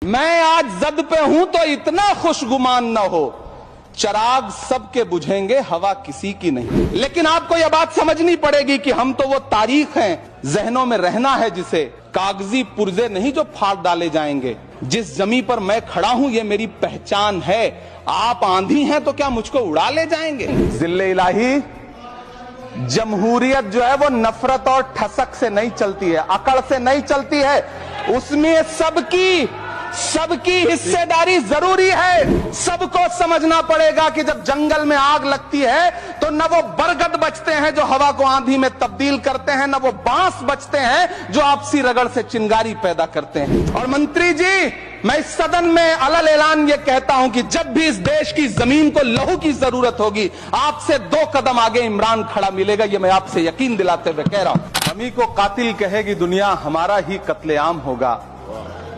मैं आज जद पे हूं तो इतना खुशगुमान न हो, चराग सबके बुझेंगे हवा किसी की नहीं। लेकिन आपको यह बात समझनी पड़ेगी कि हम तो वो तारीख हैं, जहनों में रहना है जिसे, कागजी पुर्जे नहीं जो फाड़ डाले जाएंगे। जिस जमी पर मैं खड़ा हूं ये मेरी पहचान है। आप आंधी हैं तो क्या मुझको उड़ा ले जाएंगे? जिल्ले इलाही, जमहूरियत जो है वो नफरत और ठसक से नहीं चलती है, अकड़ से नहीं चलती है। उसमें सबकी हिस्सेदारी जरूरी है। सबको समझना पड़ेगा कि जब जंगल में आग लगती है तो न वो बरगद बचते हैं जो हवा को आंधी में तब्दील करते हैं, न वो बांस बचते हैं जो आपसी रगड़ से चिंगारी पैदा करते हैं। और मंत्री जी, मैं इस सदन में अलल ऐलान ये कहता हूं कि जब भी इस देश की जमीन को लहू की जरूरत होगी, आपसे 2 कदम आगे इमरान खड़ा मिलेगा। ये मैं आपसे यकीन दिलाते हुए कह रहा हूं। हमी को कातिल कहेगी दुनिया, हमारा ही कत्लेआम होगा।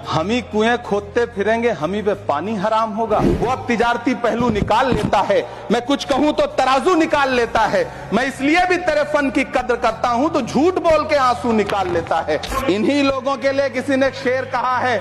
हम ही कुएं खोदते फिरेंगे, हम ही पे पानी हराम होगा। वो अब तिजारती पहलू निकाल लेता है, मैं कुछ कहूं तो तराजू निकाल लेता है। मैं इसलिए भी तेरे फन की कद्र करता हूं तो झूठ बोल के आंसू निकाल लेता है। इन्हीं लोगों के लिए किसी ने शेर कहा है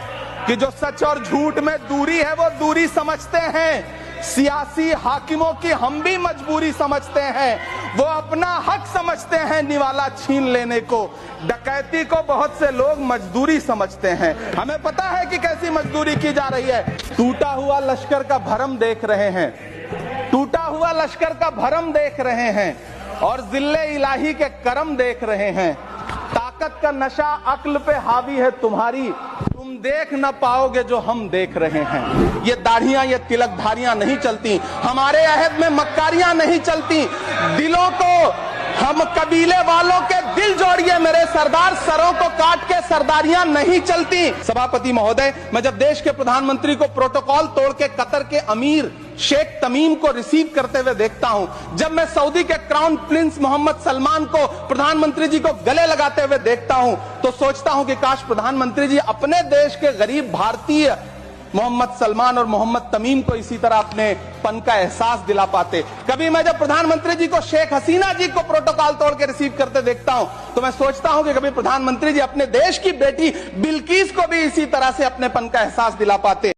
कि जो सच और झूठ में दूरी है वो दूरी समझते हैं। सियासी हाकिमों की हम भी मजबूरी समझते हैं, वो अपना हक समझते हैं निवाला छीन लेने को। डकैती को बहुत से लोग मजदूरी समझते हैं। हमें पता है कि कैसी मजदूरी की जा रही है। टूटा हुआ लश्कर का भरम देख रहे हैं, टूटा हुआ लश्कर का भरम देख रहे हैं और जिल्ले इलाही के करम देख रहे हैं। ताकत का नशा अक्ल पे हावी है तुम्हारी, तुम देख न पाओगे जो हम देख रहे हैं। ये दाढ़ियां, ये तिलकधारियां नहीं चलती, हमारे अहद में मक्कारियां नहीं चलती। दिलों को, हम कबीले वालों के दिल जोड़िए मेरे सरदार, सरों को काट के सरदारियां नहीं चलती। सभापति महोदय, मैं जब देश के प्रधानमंत्री को प्रोटोकॉल तोड़ के कतर के अमीर शेख तमीम को रिसीव करते हुए देखता हूं, जब मैं सऊदी के क्राउन प्रिंस मोहम्मद सलमान को, प्रधानमंत्री जी को गले लगाते हुए देखता हूं, तो सोचता हूं कि काश प्रधानमंत्री जी अपने देश के गरीब भारतीय मोहम्मद सलमान और मोहम्मद तमीम को इसी तरह अपने पन का एहसास दिला पाते। कभी मैं जब प्रधानमंत्री जी को शेख हसीना जी को प्रोटोकॉल तोड़ के रिसीव करते देखता हूं तो मैं सोचता हूं कि कभी प्रधानमंत्री जी अपने देश की बेटी बिल्किस को भी इसी तरह से अपने पन का एहसास दिला पाते।